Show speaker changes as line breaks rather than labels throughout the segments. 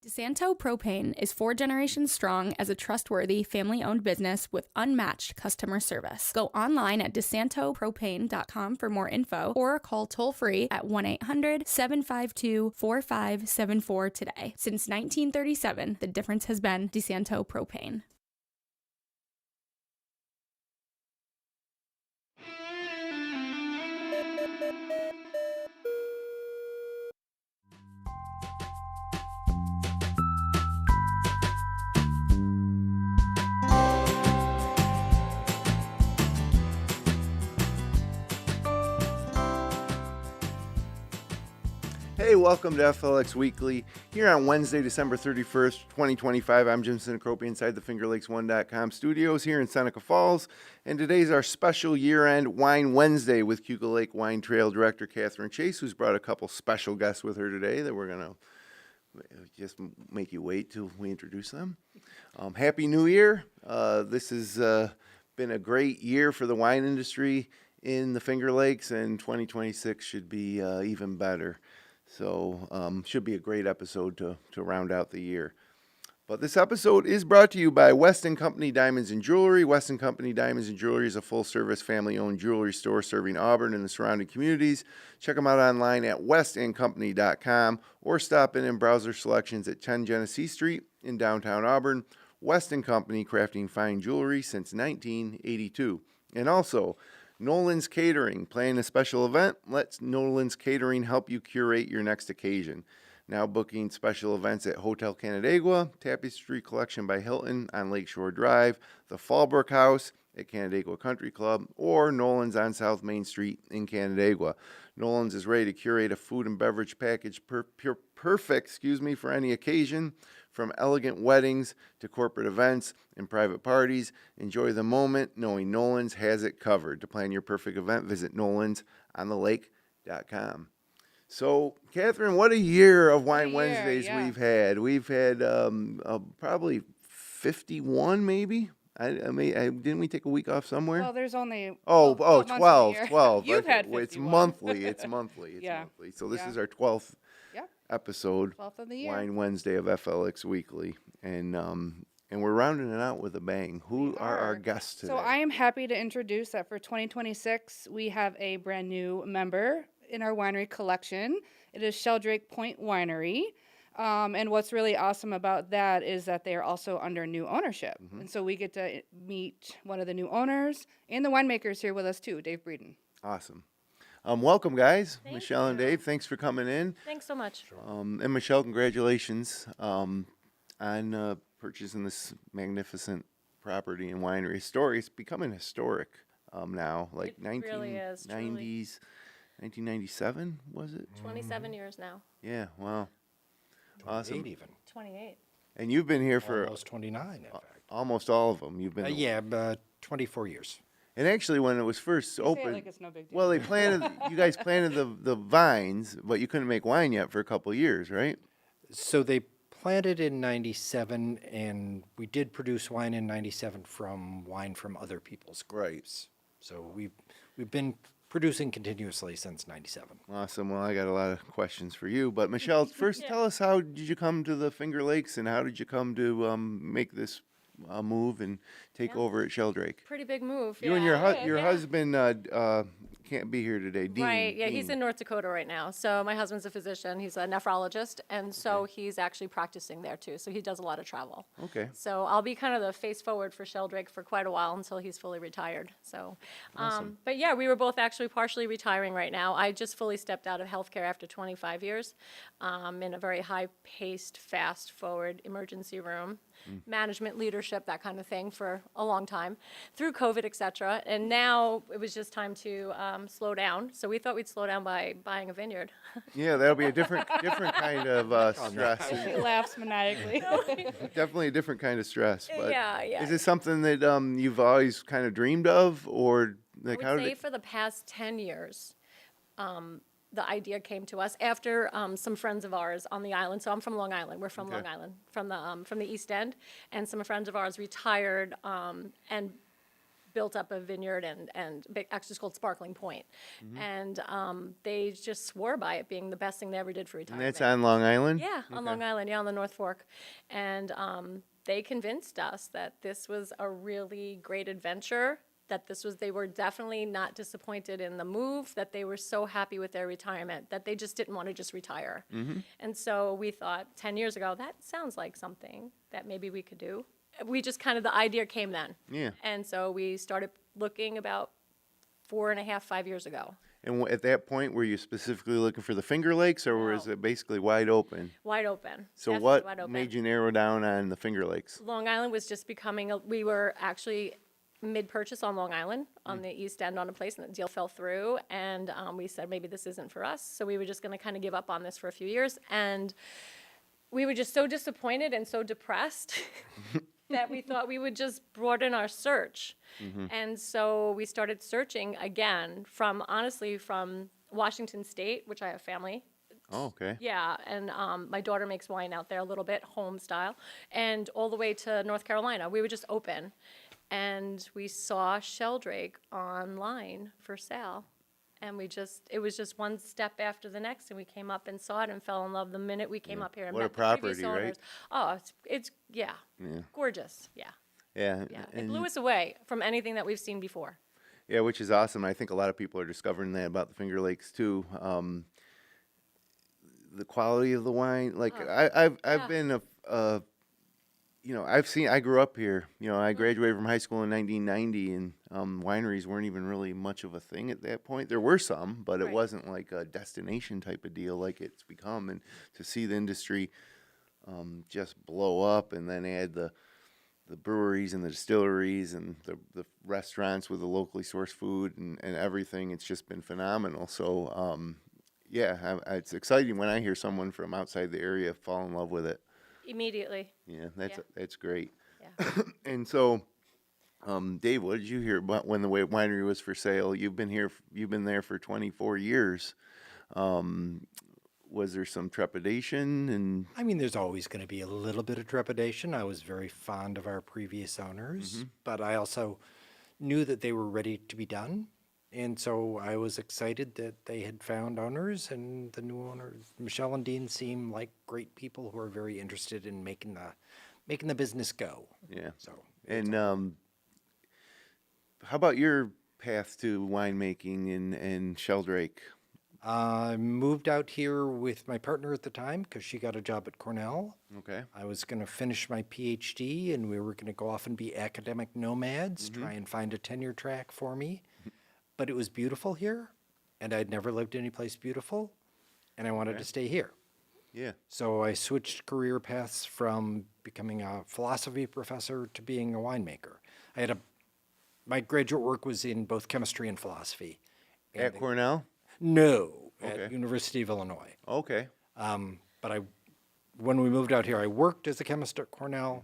DeSanto Propane is 4 generations strong as a trustworthy, family-owned business with unmatched customer service. Go online at DeSantoPropane.com for more info or call toll-free at 1-800-752-4574 today. Since 1937, the difference has been DeSanto Propane.
Hey, welcome to FLX Weekly. Here on Wednesday, December 31st, 2025, I'm Jim Sinicropi inside the FingerLakes1.com studios here in Seneca Falls. And today's our special year-end Wine Wednesday with Cuba Lake Wine Trail Director Catherine Chase, who's brought a couple special guests with her today that we're going to just make you wait till we introduce them. Happy New Year. This has been a great year for the wine industry in the Finger Lakes, and 2026 should be even better. So should be a great episode to round out the year. But this episode is brought to you by Weston Company Diamonds and Jewelry. Weston Company Diamonds and Jewelry is a full-service, family-owned jewelry store serving Auburn and the surrounding communities. Check them out online at westandcompany.com or stop in and browse their selections at 10 Genesee Street in downtown Auburn. Weston Company, crafting fine jewelry since 1982. And also, Nolan's Catering, planning a special event? Let Nolan's Catering help you curate your next occasion. Now booking special events at Hotel Canandaigua, Tapestry Collection by Hilton on Lakeshore Drive, the Fallbrook House at Canandaigua Country Club, or Nolan's on South Main Street in Canandaigua. Nolan's is ready to curate a food and beverage package perfect for any occasion. From elegant weddings to corporate events and private parties, enjoy the moment knowing Nolan's has it covered. To plan your perfect event, visit nolansonThelake.com. So, Catherine, what a year of Wine Wednesdays we've had. We've had probably 51, maybe. Didn't we take a week off somewhere?
Well, there's only
12.
You've had 51.
It's monthly. It's monthly. So this is our 12th episode,
12th of the year.
Wine Wednesday of FLX Weekly, and we're rounding it out with a bang. Who are our guests today?
So I am happy to introduce that for 2026 we have a brand new member in our winery collection. It is Sheldrake Point Winery. And what's really awesome about that is that they are also under new ownership. Mm-hmm. And so we get to meet one of the new owners and the winemakers here with us too, Dave Breeden.
Awesome. Welcome, guys.
Thank
Michelle
you.
and Dave, thanks for coming in.
Thanks so much.
And Michelle, congratulations on purchasing this magnificent property and winery. It's becoming historic now, like
It really is,
1990s, 1997, was it?
27 years now.
Yeah, wow. Awesome.
28 even.
28.
And you've been here for
Almost 29, in fact.
almost all of them. You've been
24 years.
And actually, when it was first
You
opened,
say it like it's no big deal.
well, you guys planted the vines, but you couldn't make wine yet for a couple of years, right?
So they planted in 97, and we did produce wine in 97 from other people's grapes. So we've been producing continuously since 97.
Awesome. Well, I got a lot of questions for you, but Michelle, first tell us, how did you come to the Finger Lakes, and how did you come to make this move and take over at Sheldrake?
Pretty big move.
You and your husband can't be here today, Dean.
Right, yeah, he's
Dean.
in North Dakota right now. So my husband's a physician. He's a nephrologist, and so he's actually practicing there too. So he does a lot of travel.
Okay.
So I'll be kind of the face forward for Sheldrake for quite a while until he's fully retired. So, but yeah, we were both actually partially retiring right now. I just fully stepped out of healthcare after 25 years in a very high-paced, fast-forward emergency room. Management, leadership, that kind of thing for a long time through COVID, et cetera. And now it was just time to slow down. So we thought we'd slow down by buying a vineyard.
Yeah, that'll be a different kind of stress.
She laughs maniacally.
Definitely a different kind of stress. But
Yeah.
is it something that you've always kind of dreamed of, or like
I would say for the past 10 years, the idea came to us after some friends of ours on the island. So I'm from Long Island. We're from Long Island, from the East End, and some friends of ours retired and built up a vineyard and actually it's called Sparkling Point. And they just swore by it being the best thing they ever did for
And
retirement.
that's on Long Island?
Yeah, on Long Island, on the North Fork. And they convinced us that this was a really great adventure, that they were definitely not disappointed in the move, that they were so happy with their retirement, that they just didn't want to just retire. And so we thought 10 years ago, that sounds like something that maybe we could do. We just the idea came then.
Yeah.
And so we started looking about 4.5, 5 years ago.
And at that point, were you specifically looking for the Finger Lakes, or was it basically wide open?
Wide open.
So
definitely
what
wide open.
made you narrow down on the Finger Lakes?
Long Island was just becoming, we were actually mid-purchase on Long Island, on the east end on a place, and the deal fell through, and we said maybe this isn't for us, so we were just going to give up on this for a few years, and we were just so disappointed and so depressed that we thought we would just broaden our search. And so we started searching again from Washington State, which I have family.
Oh, okay.
Yeah, and my daughter makes wine out there a little bit, home style, and all the way to North Carolina. We were just open, and we saw Sheldrake online for sale. And it was just one step after the next, and we came up and saw it and fell in love the minute we came up here and
What a
met the previous
property, right?
owners. Oh, it's gorgeous, yeah.
Yeah.
Yeah, it blew us away from anything that we've seen before.
Yeah, which is awesome. I think a lot of people are discovering that about the Finger Lakes too. The quality of the wine, like I've been I grew up here. I graduated from high school in 1990, and wineries weren't even really much of a thing at that point. There were some, but it
Right.
wasn't like a destination type of deal like it's become. And to see the industry just blow up, and then add the breweries and the distilleries and the restaurants with the locally sourced food and everything, it's just been phenomenal. So it's exciting when I hear someone from outside the area fall in love with it.
Immediately,
Yeah,
Yeah.
that's great.
yeah.
And so, Dave, what did you hear about when the winery was for sale? You've been there for 24 years. Was there some trepidation? And
I mean, there's always going to be a little bit of trepidation. I was very fond of our previous owners, but I also knew that they were ready to be done. And so I was excited that they had found owners, and the new owners, Michele and Dean, seem like great people who are very interested in making the business go.
yeah.
So
And how about your path to winemaking in Sheldrake?
I moved out here with my partner at the time because she got a job at Cornell.
Okay.
I was going to finish my PhD, and we were going to go off and be academic nomads, try and find a tenure track for me. But it was beautiful here, and I'd never lived anyplace beautiful, and I wanted to stay here.
Yeah.
So I switched career paths from becoming a philosophy professor to being a winemaker. My graduate work was in both chemistry and philosophy.
At Cornell?
No,
Okay.
at University of Illinois.
Okay.
But when we moved out here, I worked as a chemist at Cornell.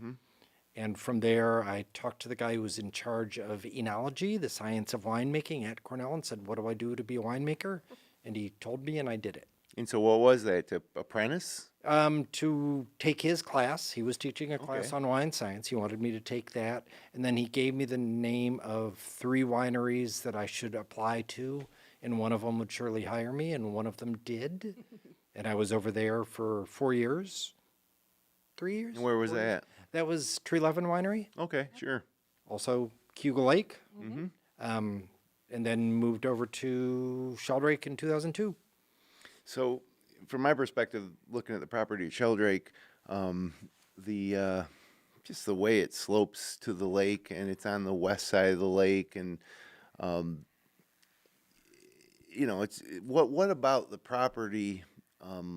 And from there, I talked to the guy who was in charge of enology, the science of winemaking at Cornell, and said, what do I do to be a winemaker? And he told me, and I did it.
And so what was that, to apprentice?
To take his class. He was teaching a class
Okay.
on wine science. He wanted me to take that. And then he gave me the name of 3 wineries that I should apply to. And one of them would surely hire me, and one of them did. And I was over there for 4 years. 3 years?
And where was
4 years.
that?
That was Tree Levin Winery,
Okay, sure.
also Cuba Lake. And then moved over to Sheldrake in 2002.
So, from my perspective, looking at the property at Sheldrake, just the way it slopes to the lake, and it's on the west side of the lake, and it's what about the property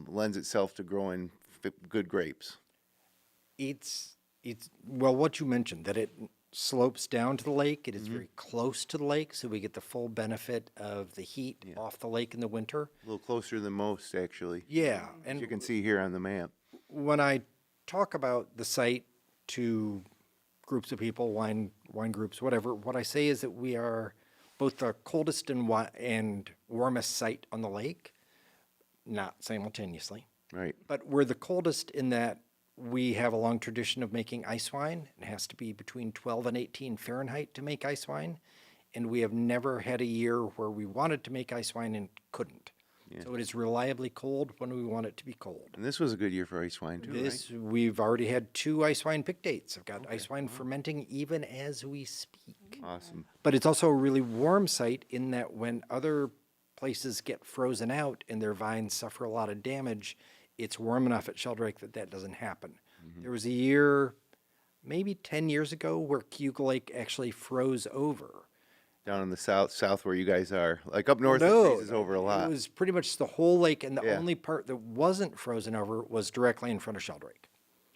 lends itself to growing good grapes?
It's well, what you mentioned, that it slopes down to the lake. It is very close to the lake, so we get the full benefit of the heat off the lake in the winter.
A little closer than most, actually.
Yeah,
As
and
you can see here on the map.
when I talk about the site to groups of people, wine groups, whatever, what I say is that we are both the coldest and warmest site on the lake, not simultaneously.
Right.
But we're the coldest in that We have a long tradition of making ice wine. It has to be between 12 and 18 Fahrenheit to make ice wine. And we have never had a year where we wanted to make ice wine and couldn't. So it is reliably cold when we want it to be cold.
And this was a good year for ice wine, too, right?
We've already had 2 ice wine pick dates. I've got ice wine fermenting even as we speak.
Awesome.
But it's also a really warm site in that when other places get frozen out and their vines suffer a lot of damage, it's warm enough at Sheldrake that that doesn't happen. There was a year, maybe 10 years ago, where Cayuga Lake actually froze over.
Down in the south where you guys are. Like up north, it freezes over a lot.
It was pretty much the whole lake, and the
Yeah.
only part that wasn't frozen over was directly in front of Sheldrake.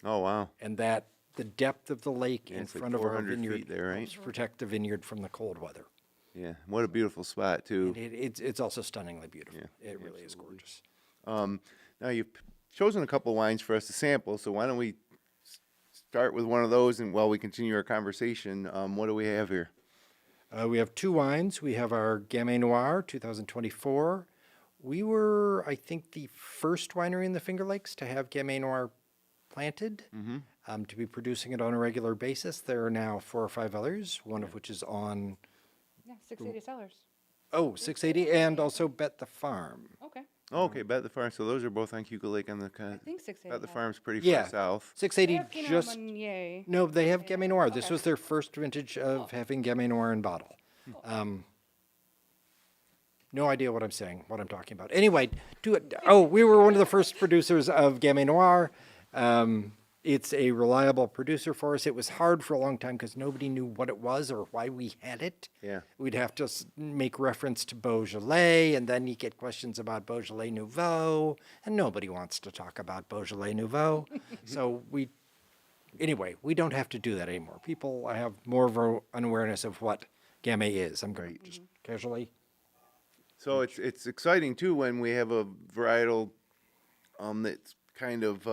Oh, wow.
And that the depth of the lake in
it's like
front of our
400 feet
vineyard
there, right?
helps protect the vineyard from the cold weather.
Yeah. What a beautiful spot, too.
And it's also stunningly beautiful. It really is gorgeous.
Now, you've chosen a couple wines for us to sample, so why don't we start with one of those, and while we continue our conversation, what do we have here?
We have 2 wines. We have our Gamay Noir 2024. We were, I think, the first winery in the Finger Lakes to have Gamay Noir planted, to be producing it on a regular basis. There are now 4 or 5 others, one of which is on,
Yeah, 680 sellers.
680, and also Bet the Farm.
Okay.
Oh, okay, Bet the Farm. So those are both on Cayuga Lake on the
I think 680.
Bet the Farm's pretty
Yeah.
far south.
680
They have
just...
Meunier.
No, they have Gamay Noir. This was their first vintage of having Gamay Noir in bottle. No idea what I'm saying, what I'm talking about. Anyway, we were one of the first producers of Gamay Noir. It's a reliable producer for us. It was hard for a long time because nobody knew what it was or why we had it.
Yeah.
We'd have to make reference to Beaujolais, and then you get questions about Beaujolais Nouveau, and nobody wants to talk about Beaujolais Nouveau. So we don't have to do that anymore. People have more of an awareness of what Gamay is. I'm going to just casually.
So it's exciting, too, when we have a varietal that's kind of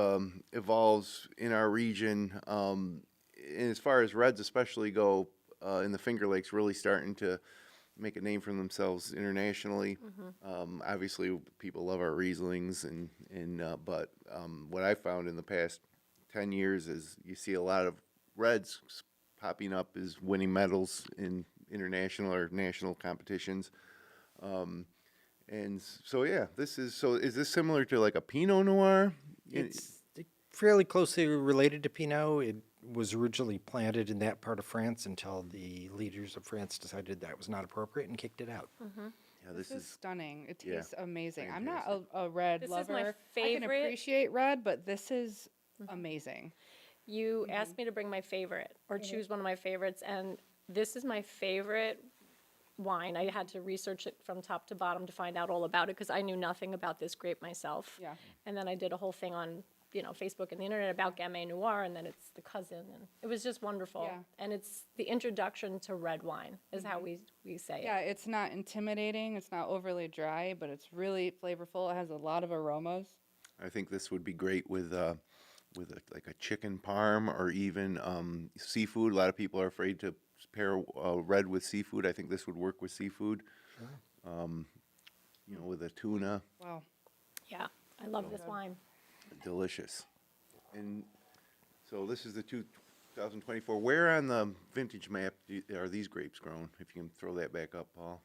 evolves in our region. And as far as reds especially go, in the Finger Lakes, really starting to make a name for themselves internationally. Obviously, people love our Rieslings, but what I found in the past 10 years is you see a lot of reds popping up as winning medals in international or national competitions. And so, yeah, is this similar to like a Pinot Noir?
It's fairly closely related to Pinot. It was originally planted in that part of France until the leaders of France decided that was not appropriate and kicked it out.
Yeah,
This is stunning. It
yeah,
tastes amazing. I'm
fantastic.
not a red
This is
lover.
my
I can
favorite.
appreciate red, but this is amazing.
You asked me to bring my favorite or choose one of my favorites, and this is my favorite wine. I had to research it from top to bottom to find out all about it because I knew nothing about this grape myself.
Yeah.
And then I did a whole thing on, Facebook and the internet about Gamay Noir, and then it's the cousin, and it was just wonderful.
Yeah.
And it's the introduction to red wine is how we say
Yeah,
it.
it's not intimidating. It's not overly dry, but it's really flavorful. It has a lot of aromas.
I think this would be great with like a chicken parm or even seafood. A lot of people are afraid to pair red with seafood. I think this would work with seafood. With a tuna,
Wow.
Yeah, I love this wine.
delicious. And so this is the 2024. Where on the vintage map are these grapes grown? If you can throw that back up, Paul.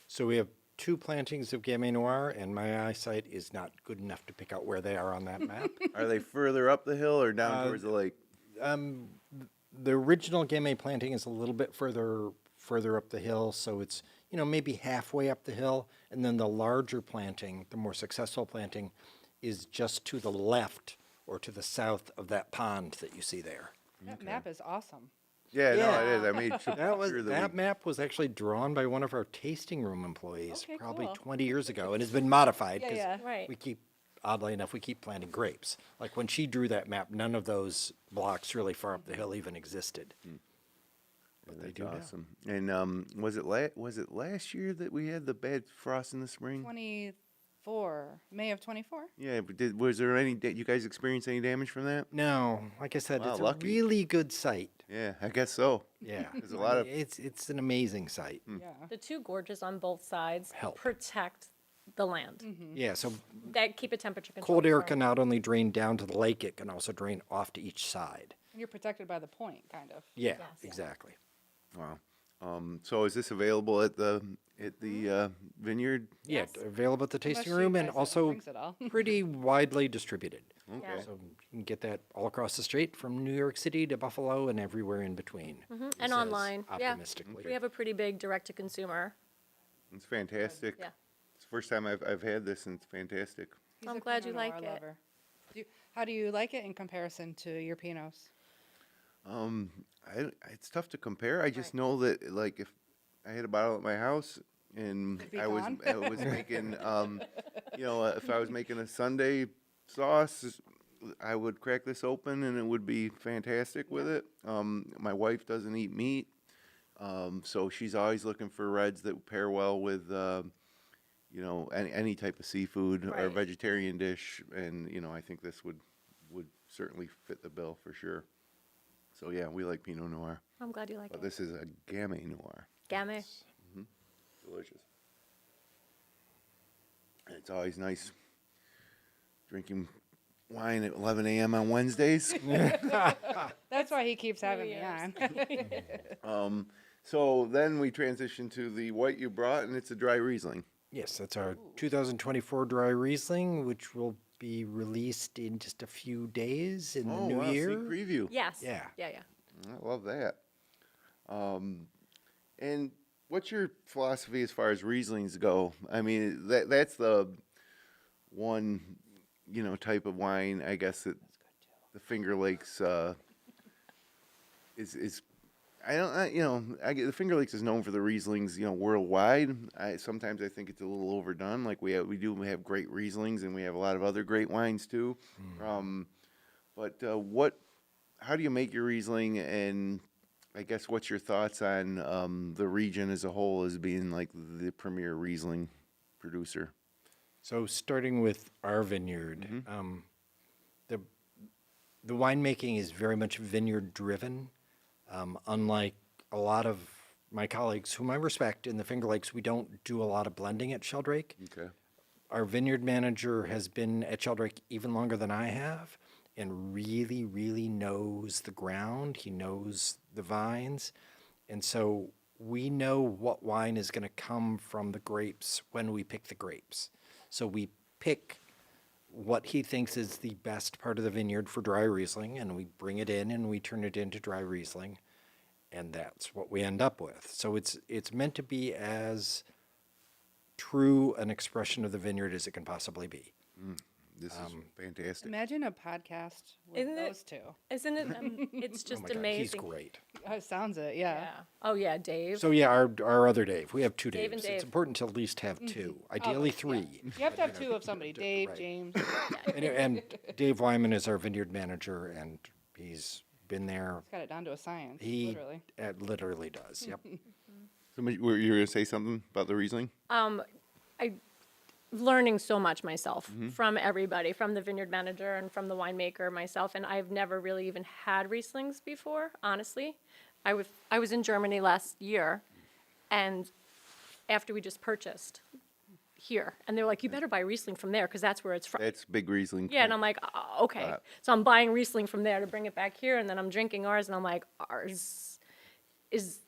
So we have 2 plantings of Gamay Noir, and my eyesight is not good enough to pick out where they are on that map.
Are they further up the hill or down towards the lake?
The original Gamay planting is a little bit further up the hill, so it's maybe halfway up the hill, and then the larger planting, the more successful planting, is just to the left or to the south of that pond that you see there.
That map is awesome.
Yeah,
Yeah.
no, it is. I made sure
That map was actually drawn by one of our tasting room employees
Okay,
probably
cool.
20 years ago, and has been modified because
Yeah.
Right.
oddly enough, we keep planting grapes. Like when she drew that map, none of those blocks really far up the hill even existed. But they
That's
do now.
awesome. And was it last year that we had the bad frost in the spring?
24, May of 24.
Yeah, but was there you guys experience any damage from that?
No, like I said,
Wow,
it's
lucky.
a really good site.
Yeah, I guess so.
Yeah,
There's a lot of-
it's an amazing site.
Yeah.
The 2 gorges on both sides
Help.
protect the land.
Yeah, so
That keep a temperature control.
cold air can not only drain down to the lake, it can also drain off to each side.
And you're protected by the point, kind of.
Yeah, exactly.
Wow. So is this available at the vineyard?
Yeah, available at the tasting
Unless
room
you
and
guys
also
drinks it all.
pretty widely distributed.
Okay.
So you can get that all across the state from New York City to Buffalo and everywhere in between. He
And
says
online. Yeah.
Optimistically.
We have a pretty big direct-to-consumer.
It's fantastic.
Yeah.
It's the first time I've had this, and it's fantastic.
He's
I'm
a
glad you
Pinot
like
Noir
it.
lover. How do you like it in comparison to your Pinots?
It's tough to compare. I just know that, like, if I had a bottle at my house and
It'd be
I was
gone.
making, if I was making a Sunday sauce, I would crack this open and it would be fantastic with it. My wife doesn't eat meat, so she's always looking for reds that pair well with, any type of seafood or
Right.
vegetarian dish, and I think this would certainly fit the bill for sure. So yeah, we like Pinot Noir,
I'm glad you like
but
it.
this is a Gamay Noir.
Gamay.
Delicious. And it's always nice drinking wine at 11 a.m. on Wednesdays.
That's why he keeps having me
Year's.
on.
So then we transition to the white you brought, and it's a dry Riesling.
Yes, that's our 2024 dry Riesling, which will be released in just a few days in the new
wow,
year.
sneak preview.
Yes.
Yeah.
Yeah.
I love that. And what's your philosophy as far as Rieslings go? I mean, that's the one, type of wine, I guess, that the Finger Lakes is. The Finger Lakes is known for the Rieslings, worldwide. Sometimes I think it's a little overdone. Like we have great Rieslings, and we have a lot of other great wines too. But how do you make your Riesling? And I guess what's your thoughts on the region as a whole as being like the premier Riesling producer?
So starting with our vineyard, the winemaking is very much vineyard driven. Unlike a lot of my colleagues, whom I respect in the Finger Lakes, we don't do a lot of blending at Sheldrake.
Okay.
Our vineyard manager has been at Sheldrake even longer than I have and really, really knows the ground. He knows the vines. And so we know what wine is going to come from the grapes when we pick the grapes. So we pick what he thinks is the best part of the vineyard for dry Riesling, and we bring it in and we turn it into dry Riesling, and that's what we end up with. So it's meant to be as true an expression of the vineyard as it can possibly be.
This is fantastic.
Imagine a podcast with
Isn't it-
those two.
Isn't it? It's
Oh
just
my God,
amazing.
he's great.
Sounds it, yeah.
Yeah. Oh yeah, Dave.
So yeah, our other Dave. We have two
Dave and
Daves.
Dave.
It's important to at least have two, ideally three.
You have to have two of somebody. Dave,
Right.
James.
And Dave Wyman is our vineyard manager, and he's been there.
Got it down to a science,
He
literally.
literally does. Yep.
Somebody, were you going to say something about the Riesling?
Learning so much myself from everybody, from the vineyard manager and from the winemaker myself, and I've never really even had Rieslings before, honestly. I was in Germany last year, and after we just purchased here, and they're like, you better buy Riesling from there, because that's where it's from.
That's big Riesling.
Yeah, and I'm like, oh, okay. So I'm buying Riesling from there to bring it back here, and then I'm drinking ours, and I'm like, ours is,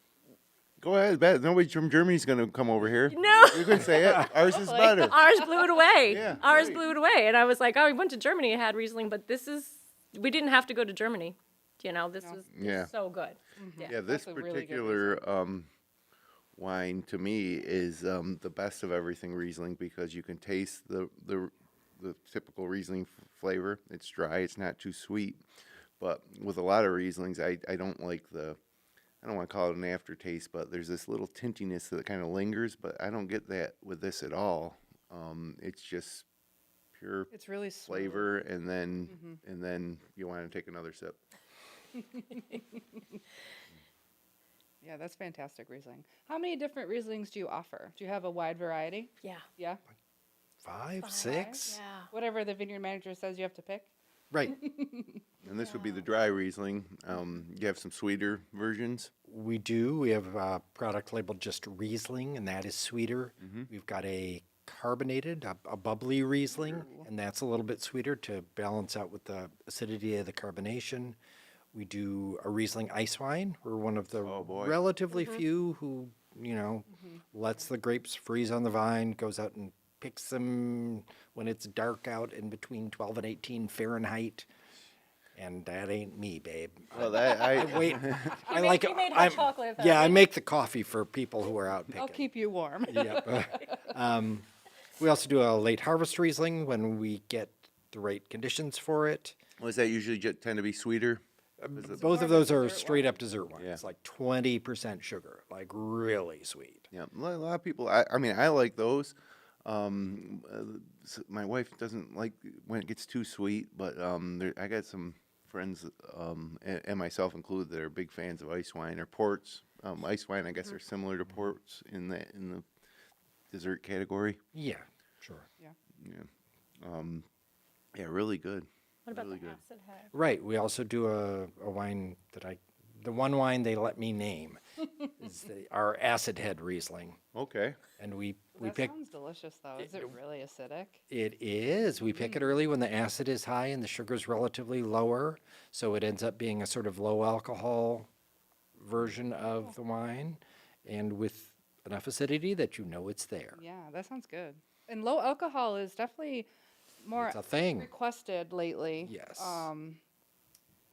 Go ahead, bet. Nobody from Germany's going to come over here.
no.
You can say it. Ours is better.
Ours blew it away.
Yeah,
Ours
right.
blew it away. And I was like, oh, we went to Germany and had Riesling, but we didn't have to go to Germany. This was
Yeah.
so good.
Yeah, this
That's a really good
particular wine to me is the best of everything Riesling because you can taste the typical Riesling flavor. It's dry. It's not too sweet. But with a lot of Rieslings, I don't like I don't want to call it an aftertaste, but there's this little tintiness that kind of lingers, but I don't get that with this at all. It's just pure
It's really smooth.
flavor, and then you want to take another sip.
Yeah, that's fantastic Riesling. How many different Rieslings do you offer? Do you have a wide variety?
Yeah.
Yeah?
5, 6?
Yeah.
Whatever the vineyard manager says you have to pick?
Right.
And this would be the dry Riesling. You have some sweeter versions.
We do. We have a product labeled just Riesling, and that is sweeter. We've got a carbonated, a bubbly Riesling, and that's a little bit sweeter to balance out with the acidity of the carbonation. We do a Riesling ice wine. We're one of the relatively few who, lets the grapes freeze on the vine, goes out and picks them when it's dark out in between 12 and 18 Fahrenheit. And that ain't me, babe.
Well, I
Wait, I
made-
like
he made hot chocolate, though,
Yeah, I
didn't
make the coffee for people who are out picking.
I'll keep you warm.
Yep. We also do a late harvest Riesling when we get the right conditions for it.
was that usually just tend to be sweeter?
Both of those are straight up dessert wines.
Yeah.
Like 20% sugar, like really sweet.
Yeah, a lot of people. I mean, I like those. My wife doesn't like when it gets too sweet, but I got some friends, and myself included, that are big fans of ice wine or ports. Ice wine, I guess, are similar to ports in the dessert category.
Yeah, sure.
Yeah, really good.
What about
Really
the
good.
acid head?
Right. We also do a wine that the one wine they let me name is our acid head Riesling.
Okay.
And we
That
pick.
sounds delicious, though. Is it really acidic?
It is. We pick it early when the acid is high and the sugar's relatively lower. So it ends up being a sort of low alcohol version of the wine and with enough acidity that you know it's there.
Yeah, that sounds good. And low alcohol is definitely more
It's a thing.
requested lately.
Yes.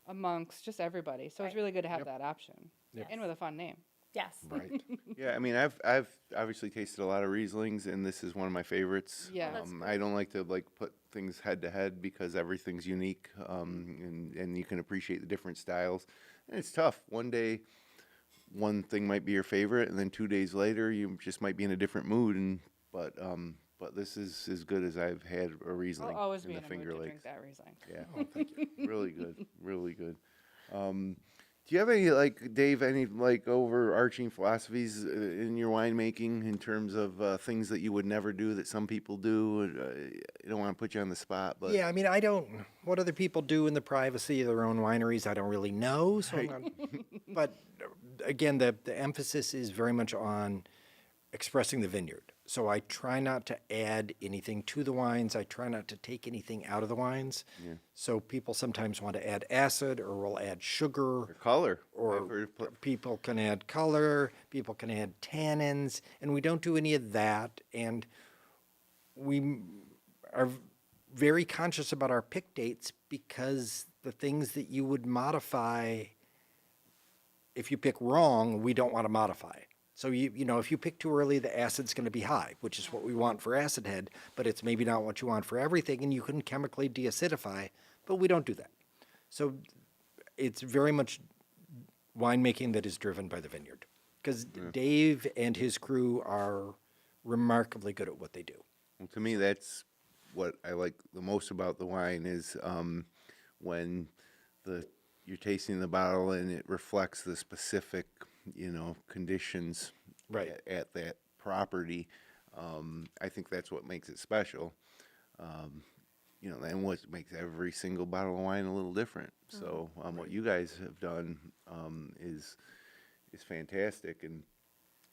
Amongst just everybody. So it's really good to have that option.
Yep.
And with a fun name.
Yes.
Right.
Yeah, I mean, I've obviously tasted a lot of Rieslings, and this is one of my favorites.
Yeah. Oh,
that's good.
I don't like to put things head to head because everything's unique, and you can appreciate the different styles. And it's tough. One day, one thing might be your favorite, and then 2 days later, you just might be in a different mood. But this is as good as I've had a Riesling
I'll always
in
be
the
in a
Finger
mood to
Lakes.
drink that Riesling.
Yeah, really good, really good. Do you have any, Dave, any overarching philosophies in your winemaking in terms of things that you would never do that some people do? I don't want to put you on the spot, but
Yeah, I mean, what other people do in the privacy of their own wineries, I don't really know. So but again, the emphasis is very much on expressing the vineyard. So I try not to add anything to the wines. I try not to take anything out of the wines. Yeah. So people sometimes want to add acid or will add sugar.
color.
Or people can add color, people can add tannins, and we don't do any of that. And we are very conscious about our pick dates because the things that you would modify, if you pick wrong, we don't want to modify. So if you pick too early, the acid's going to be high, which is what we want for acid head, but it's maybe not what you want for everything, and you can chemically deacidify, but we don't do that. So it's very much winemaking that is driven by the vineyard, because Dave and his crew are remarkably good at what they do.
Well, to me, that's what I like the most about the wine is when you're tasting the bottle and it reflects the specific conditions
Right.
at that property. I think that's what makes it special. And what makes every single bottle of wine a little different. So what you guys have done is fantastic, and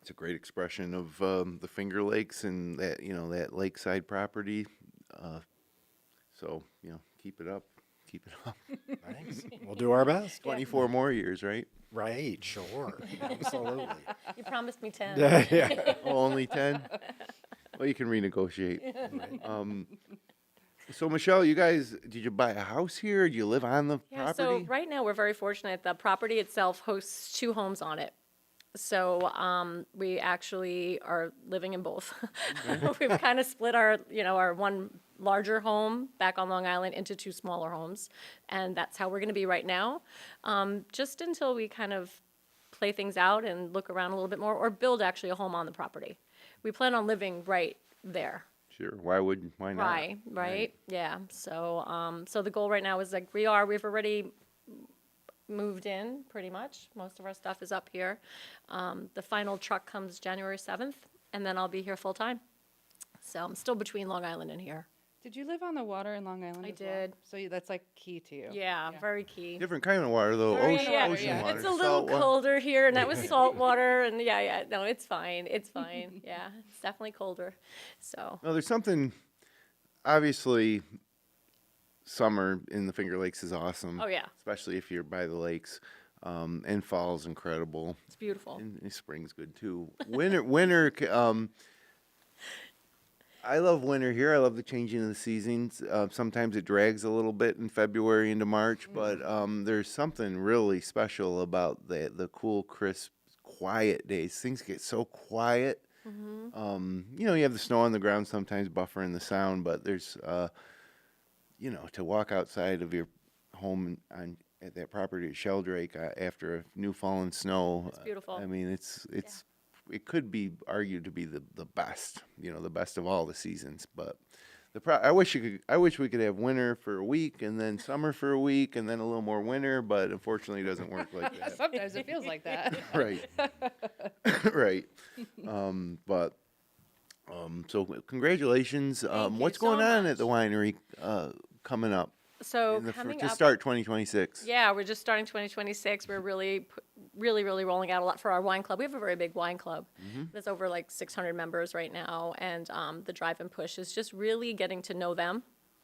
it's a great expression of the Finger Lakes and that lakeside property. So keep it up. Keep it up.
Thanks. We'll do our best.
24 more years, right?
Right, sure. Absolutely.
You promised me 10.
Yeah.
Oh, only 10? Well, you can renegotiate. So, Michelle, you guys, did you buy a house here? Do you live on the
Yeah,
property?
so right now, we're very fortunate. The property itself hosts 2 homes on it. So we actually are living in both. We've kind of split our one larger home back on Long Island into 2 smaller homes, and that's how we're going to be right now, just until we kind of play things out and look around a little bit more, or build actually a home on the property. We plan on living right there.
Sure. Why not?
Right. Yeah. So so the goal right now is we've already moved in pretty much. Most of our stuff is up here. The final truck comes January 7th, and then I'll be here full time. So I'm still between Long Island and here.
Did you live on the water in Long Island?
I
as well?
did.
So that's like key to you.
Yeah, very key.
Different kind of water, though.
Very
Ocean,
water,
ocean
yeah.
water.
It's a little
salt water.
colder here, and that was salt water, and yeah, no, it's fine. It's fine. Yeah, it's definitely colder. So,
No, there's something, obviously, summer in the Finger Lakes is awesome.
oh yeah,
Especially if you're by the lakes. And fall's incredible.
it's beautiful.
And spring's good too. I love winter here. I love the changing of the seasons. Sometimes it drags a little bit in February into March, but there's something really special about the cool, crisp, quiet days. Things get so quiet. You know, you have the snow on the ground sometimes buffering the sound, but there's, you know, to walk outside of your home at that property at Sheldrake after a new fallen snow.
It's beautiful.
I mean, it could be argued to be the best, you know, the best of all the seasons. But I wish we could have winter for a week and then summer for a week and then a little more winter. But unfortunately, it doesn't work like that.
Sometimes it feels like that.
Right. Right. So congratulations.
Thank you
What's
so
going on
much.
at the winery coming up?
So
To
coming up,
start 2026.
yeah, we're just starting 2026. We're really rolling out a lot for our wine club. We have a very big wine club. There's over like 600 members right now, and the Drive and Push is just really getting to know them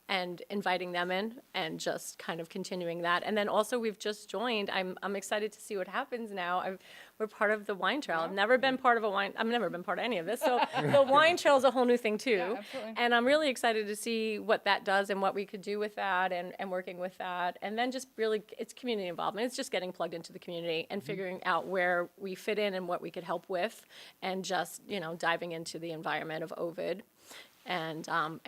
and inviting them in and just kind of continuing that. And then also we've just joined. I'm excited to see what happens now. We're part of the wine trail. I've never been part of a wine. I've never been part of any of this. So the wine trail is a whole new thing too.
Yeah, absolutely.
And I'm really excited to see what that does and what we could do with that and working with that. And then just really, it's community involvement. It's just getting plugged into the community and figuring out where we fit in and what we could help with, and just, you know, diving into the environment of Ovid and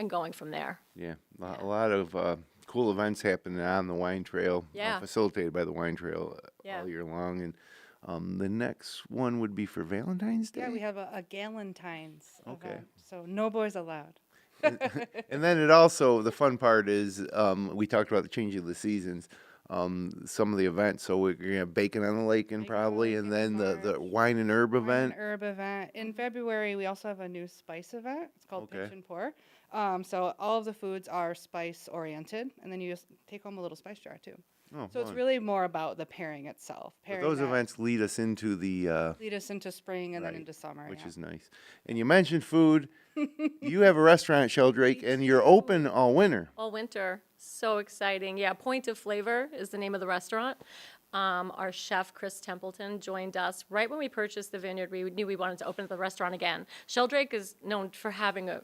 going from there.
Yeah, a lot of cool events happening on the wine trail,
Yeah.
facilitated by the wine trail
Yeah.
all year long. And the next one would be for Valentine's Day.
Yeah, we have a Galentine's
Okay.
event, so no boys allowed.
And then the fun part is we talked about the changing of the seasons. Some of the events. So we're gonna have bacon on the lake and
Bacon on the
probably,
Lake
and
in
then the
March.
wine and herb
Wine
event.
and herb event. In February, we also have a new spice event. It's called
Okay.
Pitch and Pour. So all of the foods are spice oriented, and then you just take home a little spice jar too.
Oh,
So it's
fun.
really more about the pairing itself.
But
Pairing
those
that
events lead us into the
lead us into spring and
Right,
then into summer.
which
yeah.
is nice. And you mentioned food. You have a restaurant at Sheldrake, and you're open all winter.
All winter. So exciting. Yeah, Point of Flavor is the name of the restaurant. Our chef, Chris Templeton, joined us right when we purchased the vineyard. We knew we wanted to open up the restaurant again. Sheldrake is known for having a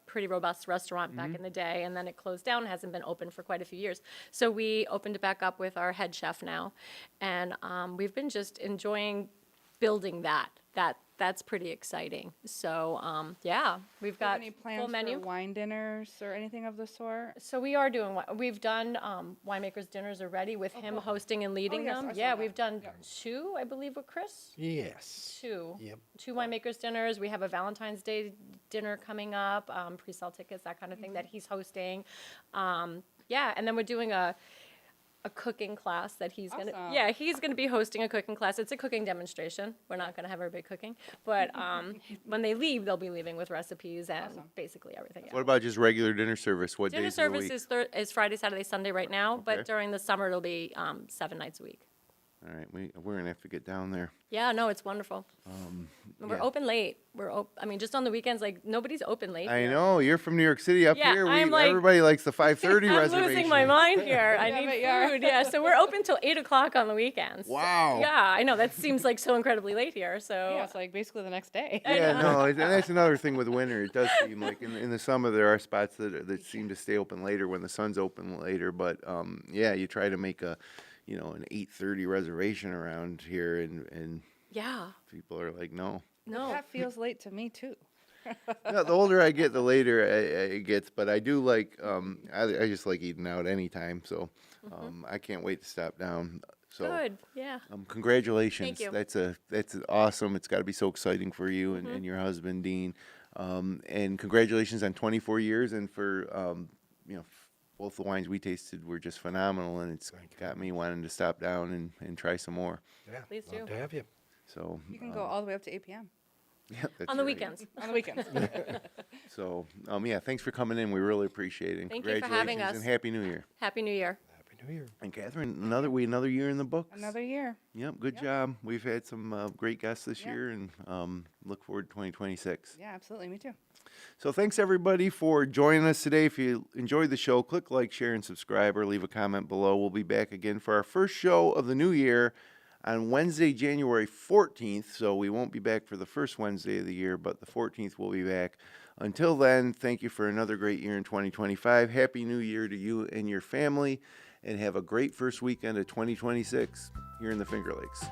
pretty robust restaurant back in the day, and then it closed down, hasn't been open for quite a few years. So we opened it back up with our head chef now, and we've been just enjoying building that. That's pretty exciting. So yeah, we've
Do you have
got
any plans
full menu.
for wine dinners or anything of the sort?
So we are doing, we've done winemakers dinners already with him hosting and leading
yes,
them.
I saw
Yeah,
that.
we've done two, I believe, with Chris.
Yes.
Two.
Yep.
Two winemakers dinners. We have a Valentine's Day dinner coming up, pre-sale tickets, that kind of thing that he's hosting. Yeah, and then we're doing a cooking class that he's gonna,
Awesome.
yeah, he's gonna be hosting a cooking class. It's a cooking demonstration. We're not gonna have everybody cooking, but when they leave, they'll be leaving with recipes and basically everything.
What about just regular dinner service? What
Dinner
days of the
service
week?
is Friday, Saturday, Sunday right now,
Okay.
but during the summer it'll be 7 nights a week.
All right, we're gonna have to get down there.
Yeah, no, it's wonderful. And we're
yeah.
open late. I mean, just on the weekends, like nobody's open late.
I
here.
know you're from New York City. Up
Yeah,
here,
I'm like-
everybody likes the 5:30
I'm
reservation.
losing my mind here. I
Yeah,
need
but you are.
food. Yeah, so we're open till 8 o'clock on the weekends.
Wow.
Yeah, I know that seems like so incredibly late here. So
Yeah, it's like basically the next day.
Yeah, no, and that's another thing with winter. It does seem like in the summer there are spots that seem to stay open later when the sun's open later. But yeah, you try to make an 8:30 reservation around here, and
yeah,
people are like, no.
no,
That feels late to me too.
No, the older I get, the later it gets. But I do like I just like eating out anytime. So I can't wait to stop down. So
good. Yeah.
congratulations.
Thank you.
That's awesome. It's got to be so exciting for you and your husband Dean. And congratulations on 24 years and for both the wines we tasted were just phenomenal, and it's got me wanting to stop down and try some more.
Yeah.
Please
love
do.
to have you.
So
You can go all the way up to 8 p.m.
Yeah, that's
On the
right.
weekends.
On the weekends.
So, yeah, thanks for coming in. We really appreciate it.
Thank you for having
Congratulations
us.
and Happy New Year.
Happy New Year.
Happy New Year.
And Catherine, another year in the books.
Another year.
Yep, good job. We've had some great guests this
Yep.
year, and look forward to 2026.
Yeah, absolutely. Me too.
So thanks everybody for joining us today. If you enjoyed the show, click like, share, and subscribe, or leave a comment below. We'll be back again for our first show of the new year on Wednesday, January 14th. So we won't be back for the first Wednesday of the year, but the 14th we'll be back. Until then, thank you for another great year in 2025. Happy New Year to you and your family, and have a great first weekend of 2026 here in the Finger Lakes.